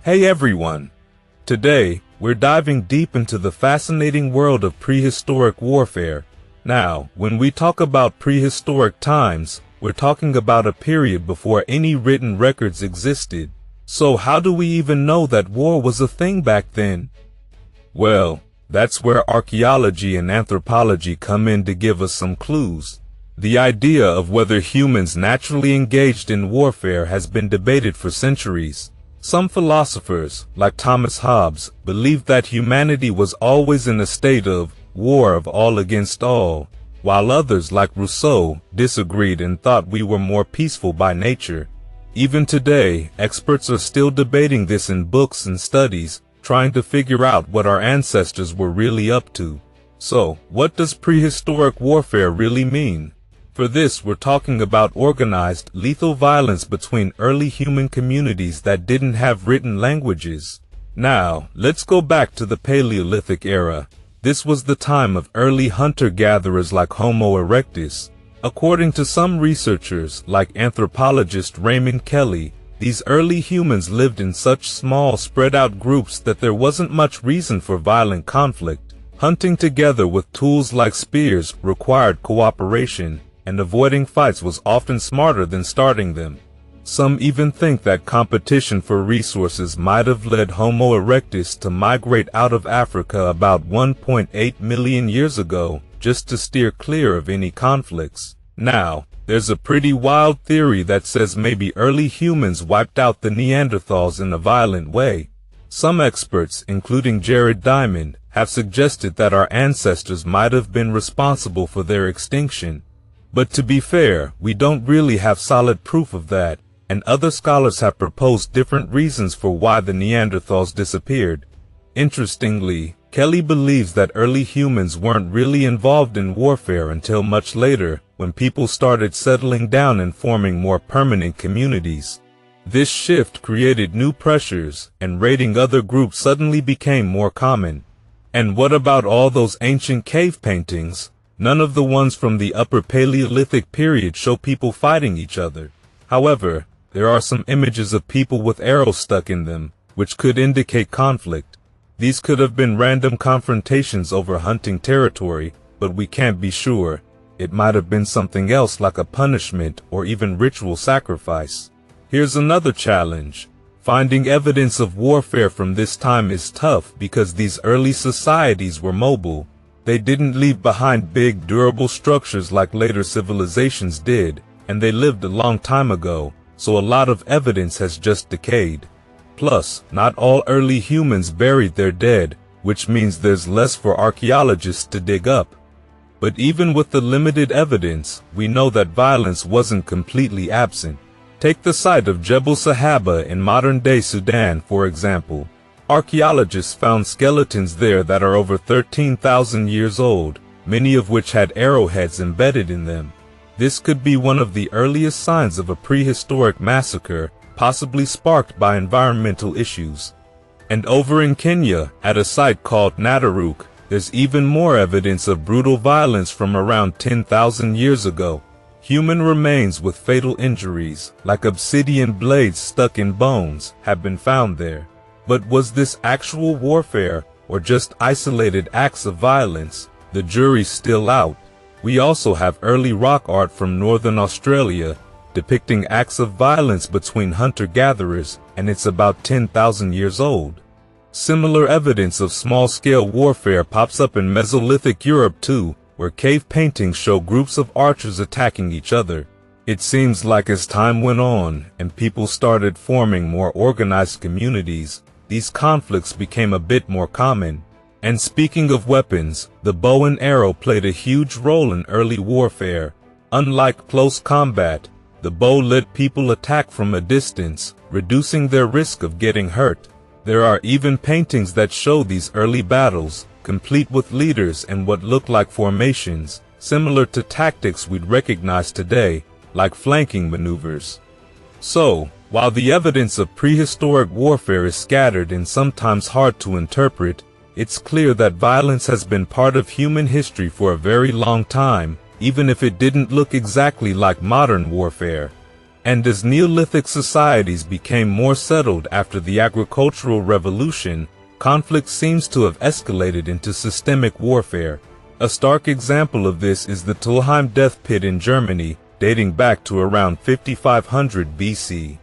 Hey everyone! Today, we're diving deep into the fascinating world of prehistoric warfare. Now, when we talk about prehistoric times, we're talking about a period before any written records existed. So how do we even know that war was a thing back then? Well, that's where archaeology and anthropology come in to give us some clues. The idea of whether humans naturally engaged in warfare has been debated for centuries. Some philosophers, like Thomas Hobbes, believed that humanity was always in a state of war of all against all, while others, like Rousseau, disagreed and thought we were more peaceful by nature. Even today, experts are still debating this in books and studies, trying to figure out what our ancestors were really up to. So, what does prehistoric warfare really mean? For this, we're talking about organized, lethal violence between early human communities that didn't have written languages. Now, let's go back to the Paleolithic era. This was the time of early hunter-gatherers like Homo erectus. According to some researchers, like anthropologist Raymond Kelly, these early humans lived in such small, spread-out groups that there wasn't much reason for violent conflict. Hunting together with tools like spears required cooperation, and avoiding fights was often smarter than starting them. Some even think that competition for resources might have led Homo erectus to migrate out of Africa about 1.8 million years ago, just to steer clear of any conflicts. Now, there's a pretty wild theory that says maybe early humans wiped out the Neanderthals in a violent way. Some experts, including Jared Diamond, have suggested that our ancestors might have been responsible for their extinction. But to be fair, we don't really have solid proof of that, and other scholars have proposed different reasons for why the Neanderthals disappeared. Interestingly, Kelly believes that early humans weren't really involved in warfare until much later, when people started settling down and forming more permanent communities. This shift created new pressures, and raiding other groups suddenly became more common. And what about all those ancient cave paintings? None of the ones from the Upper Paleolithic period show people fighting each other. However, there are some images of people with arrows stuck in them, which could indicate conflict. These could have been random confrontations over hunting territory, but we can't be sure. It might have been something else like a punishment or even ritual sacrifice. Here's another challenge. Finding evidence of warfare from this time is tough because these early societies were mobile. They didn't leave behind big, durable structures like later civilizations did, and they lived a long time ago, so a lot of evidence has just decayed. Plus, not all early humans buried their dead, which means there's less for archaeologists to dig up. But even with the limited evidence, we know that violence wasn't completely absent. Take the site of Jebel Sahaba in modern-day Sudan, for example. Archaeologists found skeletons there that are over 13,000 years old, many of which had arrowheads embedded in them. This could be one of the earliest signs of a prehistoric massacre, possibly sparked by environmental issues. And over in Kenya, at a site called Nataruk, there's even more evidence of brutal violence from around 10,000 years ago. Human remains with fatal injuries, like obsidian blades stuck in bones, have been found there. But was this actual warfare, or just isolated acts of violence? The jury's still out. We also have early rock art from northern Australia, depicting acts of violence between hunter-gatherers, and it's about 10,000 years old. Similar evidence of small-scale warfare pops up in Mesolithic Europe too, where cave paintings show groups of archers attacking each other. It seems like as time went on, and people started forming more organized communities, these conflicts became a bit more common. And speaking of weapons, the bow and arrow played a huge role in early warfare. Unlike close combat, the bow let people attack from a distance, reducing their risk of getting hurt. There are even paintings that show these early battles, complete with leaders and what look like formations, similar to tactics we'd recognize today, like flanking maneuvers. So, while the evidence of prehistoric warfare is scattered and sometimes hard to interpret, it's clear that violence has been part of human history for a very long time, even if it didn't look exactly like modern warfare. And as Neolithic societies became more settled after the agricultural revolution, conflict seems to have escalated into systemic warfare. A stark example of this is the Thalheim death pit in Germany, dating back to around 5500 BC.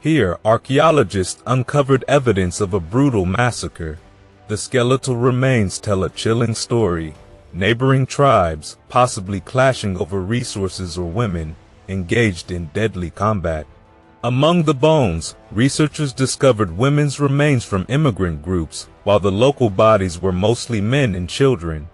Here, archaeologists uncovered evidence of a brutal massacre. The skeletal remains tell a chilling story. Neighboring tribes, possibly clashing over resources or women, engaged in deadly combat. Among the bones, researchers discovered women's remains from immigrant groups, while the local bodies were mostly men and children.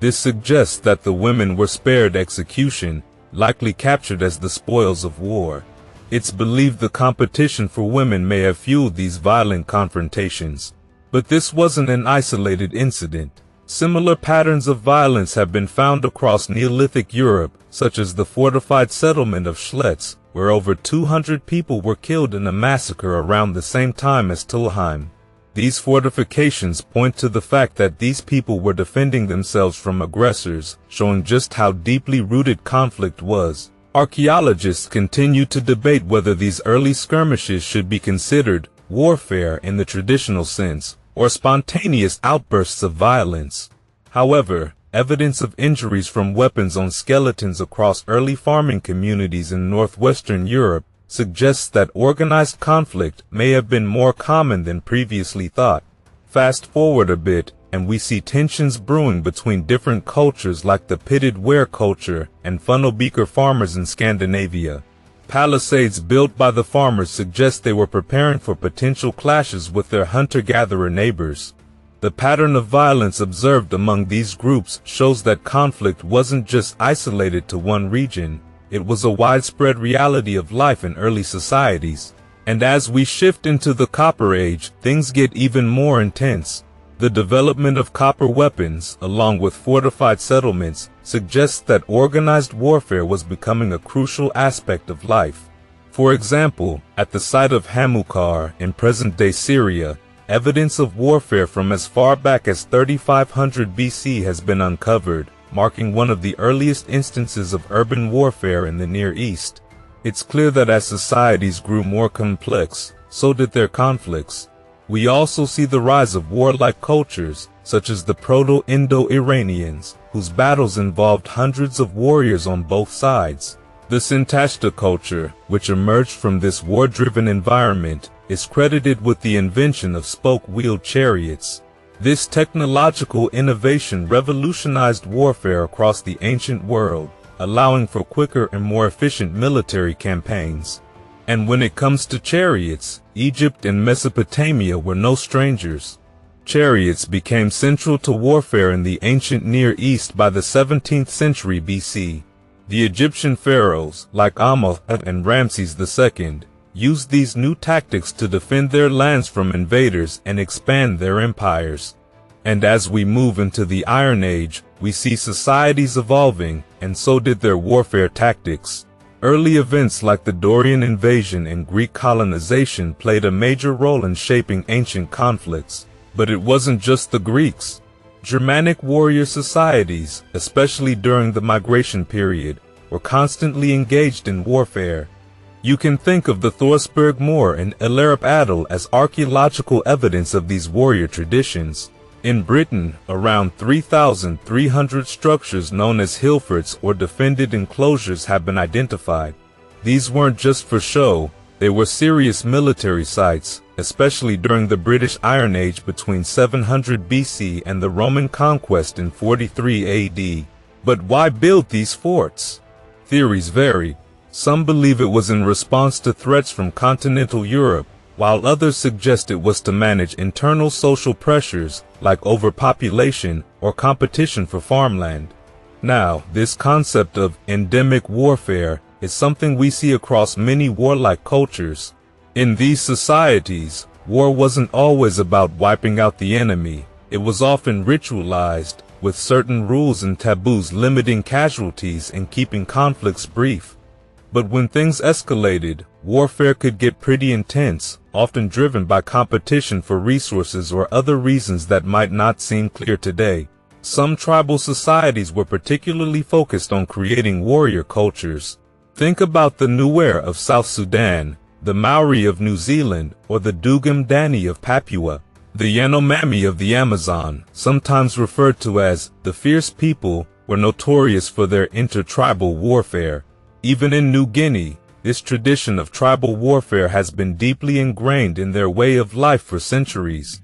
This suggests that the women were spared execution, likely captured as the spoils of war. It's believed the competition for women may have fueled these violent confrontations. But this wasn't an isolated incident. Similar patterns of violence have been found across Neolithic Europe, such as the fortified settlement of Schlitz, where over 200 people were killed in a massacre around the same time as Thalheim. These fortifications point to the fact that these people were defending themselves from aggressors, showing just how deeply rooted conflict was. Archaeologists continue to debate whether these early skirmishes should be considered warfare in the traditional sense, or spontaneous outbursts of violence. However, evidence of injuries from weapons on skeletons across early farming communities in northwestern Europe suggests that organized conflict may have been more common than previously thought. Fast forward a bit, and we see tensions brewing between different cultures like the pitted ware culture and funnel beaker farmers in Scandinavia. Palisades built by the farmers suggest they were preparing for potential clashes with their hunter-gatherer neighbors. The pattern of violence observed among these groups shows that conflict wasn't just isolated to one region, it was a widespread reality of life in early societies. And as we shift into the Copper Age, things get even more intense. The development of copper weapons, along with fortified settlements, suggests that organized warfare was becoming a crucial aspect of life. For example, at the site of Hamilcar in present-day Syria, evidence of warfare from as far back as 3500 BC has been uncovered, marking one of the earliest instances of urban warfare in the Near East. It's clear that as societies grew more complex, so did their conflicts. We also see the rise of warlike cultures, such as the Proto-Indo-Iranians, whose battles involved hundreds of warriors on both sides. The Sintashta culture, which emerged from this war-driven environment, is credited with the invention of spoke-wheeled chariots. This technological innovation revolutionized warfare across the ancient world, allowing for quicker and more efficient military campaigns. And when it comes to chariots, Egypt and Mesopotamia were no strangers. Chariots became central to warfare in the ancient Near East by the 17th century BC. The Egyptian pharaohs, like Amenhotep and Ramses II, used these new tactics to defend their lands from invaders and expand their empires. And as we move into the Iron Age, we see societies evolving, and so did their warfare tactics. Early events like the Dorian invasion and Greek colonization played a major role in shaping ancient conflicts. But it wasn't just the Greeks. Germanic warrior societies, especially during the migration period, were constantly engaged in warfare. You can think of the Thorsberg Moor and Elarip Adel as archaeological evidence of these warrior traditions. In Britain, around 3,300 structures known as hillforts or defended enclosures have been identified. These weren't just for show, they were serious military sites, especially during the British Iron Age between 700 BC and the Roman conquest in 43 AD. But why build these forts? Theories vary. Some believe it was in response to threats from continental Europe, while others suggest it was to manage internal social pressures like overpopulation or competition for farmland. Now, this concept of endemic warfare is something we see across many warlike cultures. In these societies, war wasn't always about wiping out the enemy. It was often ritualized, with certain rules and taboos limiting casualties and keeping conflicts brief. But when things escalated, warfare could get pretty intense, often driven by competition for resources or other reasons that might not seem clear today. Some tribal societies were particularly focused on creating warrior cultures. Think about the Nuer of South Sudan, the Maori of New Zealand, or the Dugam Dani of Papua. The Yanomami of the Amazon, sometimes referred to as the fierce people, were notorious for their intertribal warfare. Even in New Guinea, this tradition of tribal warfare has been deeply ingrained in their way of life for centuries.